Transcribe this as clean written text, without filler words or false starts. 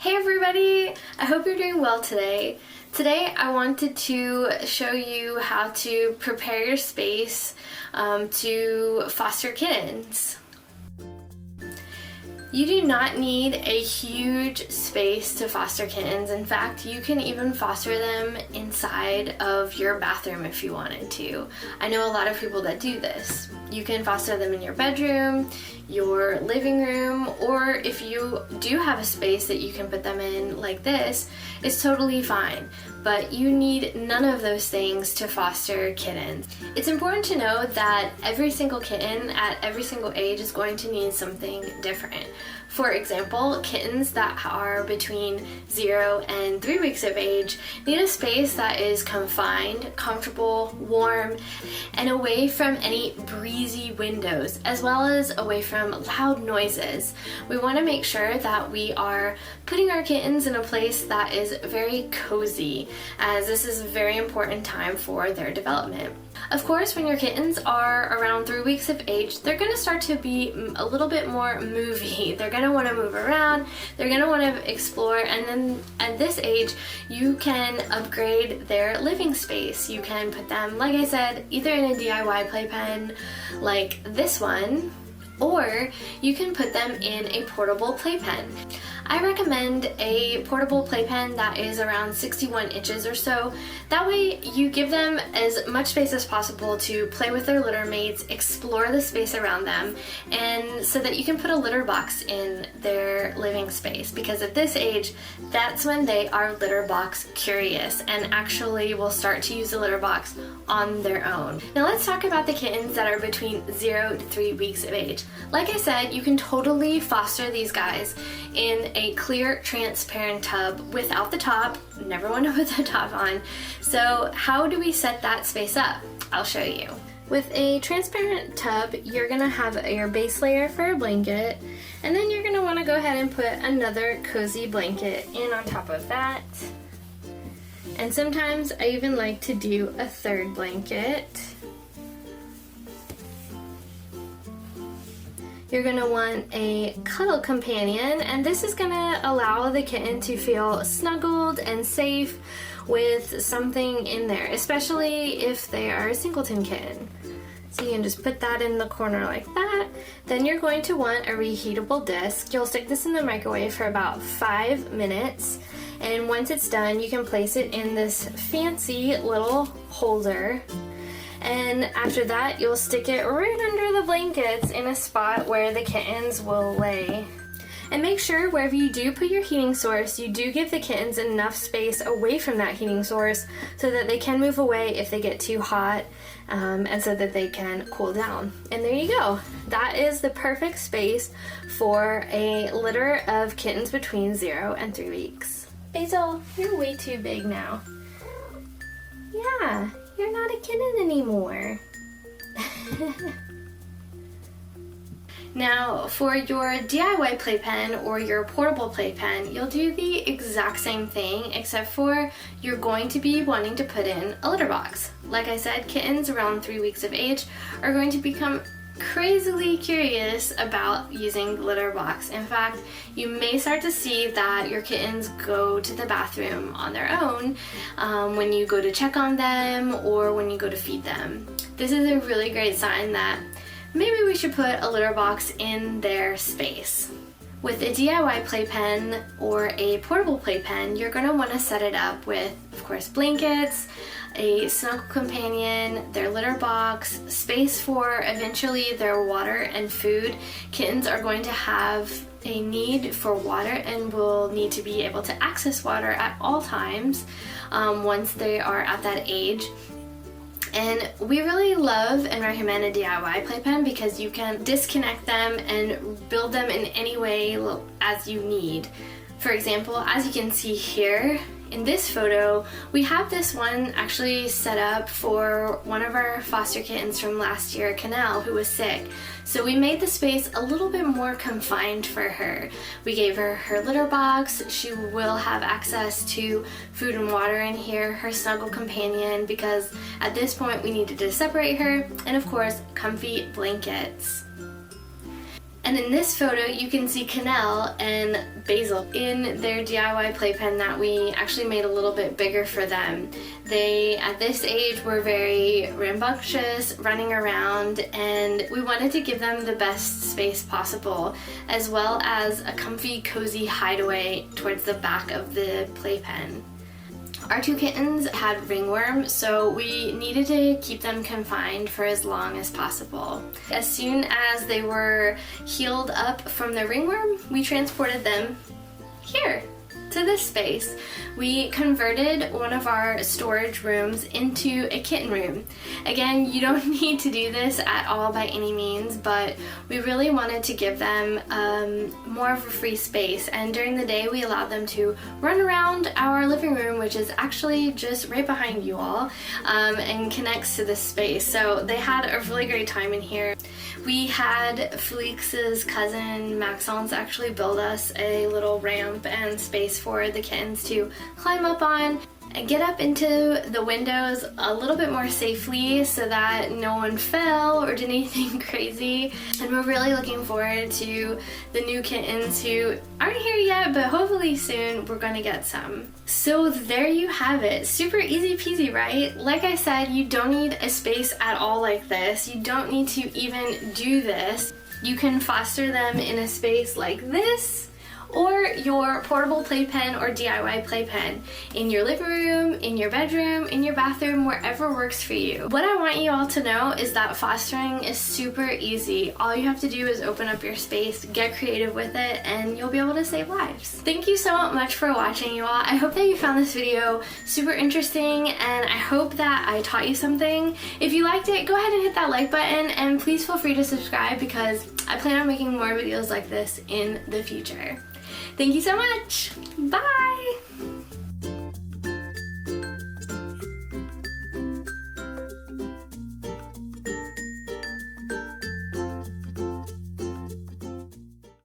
Hey everybody! I hope you're doing well today. Today I wanted to show you how to prepare your space to foster kittens. You do not need a huge space to foster kittens. In fact, you can even foster them inside of your bathroom if you wanted to. I know a lot of people that do this. You can foster them in your bedroom, your living room, or if you do have a space that you can put them in like this, it's totally fine. But you need none of those things to foster kittens. It's important to know that every single kitten at every single age is going to need something different. For example, kittens that are between 0 and 3 weeks of age need a space that is confined, comfortable, warm, and away from any breezy windows, as well as away from loud noises. We want to make sure that we are putting our kittens in a place that is very cozy, as this is a very important time for their development. Of course, when your kittens are around 3 weeks of age, they're going to start to be a little bit more movey. They're going to want to move around, they're going to want to explore, and then at this age, you can upgrade their living space. You can put them, like I said, either in a DIY playpen like this one, or you can put them in a portable playpen. I recommend a portable playpen that is around 61 inches or so. That way you give them as much space as possible to play with their litter mates, explore the space around them, and so that you can put a litter box in their living space, because at this age, that's when they are litter box curious and actually will start to use the litter box on their own. Now let's talk about the kittens that are between 0 to 3 weeks of age. Like I said, you can totally foster these guys in a clear, transparent tub without the top. Never want to put the top on. So how do we set that space up? I'll show you. With a transparent tub, you're gonna have your base layer for a blanket, and then you're gonna wanna go ahead and put another cozy blanket in on top of that. And sometimes I even like to do a third blanket. You're going to want a cuddle companion, and this is going to allow the kitten to feel snuggled and safe with something in there, especially if they are a singleton kitten. So you can just put that in the corner like that. Then you're going to want a reheatable disc. You'll stick this in the microwave for about 5 minutes, and once it's done, you can place it in this fancy little holder. And after that, you'll stick it right under the blankets in a spot where the kittens will lay. And make sure wherever you do put your heating source, you do give the kittens enough space away from that heating source so that they can move away if they get too hot, and so that they can cool down. And there you go. That is the perfect space for a litter of kittens between 0 and 3 weeks. Basil, you're way too big now. Yeah. You're not a kitten anymore. Now, for your DIY playpen or your portable playpen, you'll do the exact same thing, except for you're going to be wanting to put in a litter box. Like I said, kittens around 3 weeks of age are going to become crazily curious about using the litter box. In fact, you may start to see that your kittens go to the bathroom on their own when you go to check on them or when you go to feed them. This is a really great sign that maybe we should put a litter box in their space. With a DIY playpen or a portable playpen, you're going to want to set it up with, of course, blankets, a snuggle companion, their litter box, space for eventually their water and food. Kittens are going to have a need for water and will need to be able to access water at all times once they are at that age. And we really love and recommend a DIY playpen because you can disconnect them and build them in any way as you need. For example, as you can see here, in this photo, we have this one actually set up for one of our foster kittens from last year, Canal, who was sick. So we made the space a little bit more confined for her. We gave her her litter box. She will have access to food and water in here, her snuggle companion, because at this point we needed to separate her, and of course, comfy blankets. And in this photo, you can see Cannell and Basil in their DIY playpen that we actually made a little bit bigger for them. They, at this age, were very rambunctious, running around, and we wanted to give them the best space possible, as well as a comfy, cozy hideaway towards the back of the playpen. Our two kittens had ringworm, so we needed to keep them confined for as long as possible. As soon as they were healed up from the ringworm, we transported them here to this space. We converted one of our storage rooms into a kitten room. Again, you don't need to do this at all by any means, but we really wanted to give them more of a free space, and during the day we allowed them to run around our living room, which is actually just right behind you all, and connects to this space. So they had a really great time in here. We had Felix's cousin Maxence actually build us a little ramp and space for the kittens to climb up on and get up into the windows a little bit more safely so that no one fell or did anything crazy. And we're really looking forward to the new kittens who aren't here yet, but hopefully soon we're gonna get some. So there you have it. Super easy peasy, right? Like I said, you don't need a space at all like this. You don't need to even do this. You can foster them in a space like this, or your portable playpen or DIY playpen in your living room, in your bedroom, in your bathroom, wherever works for you. What I want you all to know is that fostering is super easy. All you have to do is open up your space, get creative with it, and you'll be able to save lives. Thank you so much for watching, you all. I hope that you found this video super interesting, and I hope that I taught you something. If you liked it, go ahead and hit that like button, and please feel free to subscribe because I plan on making more videos like this in the future. Thank you so much. Bye!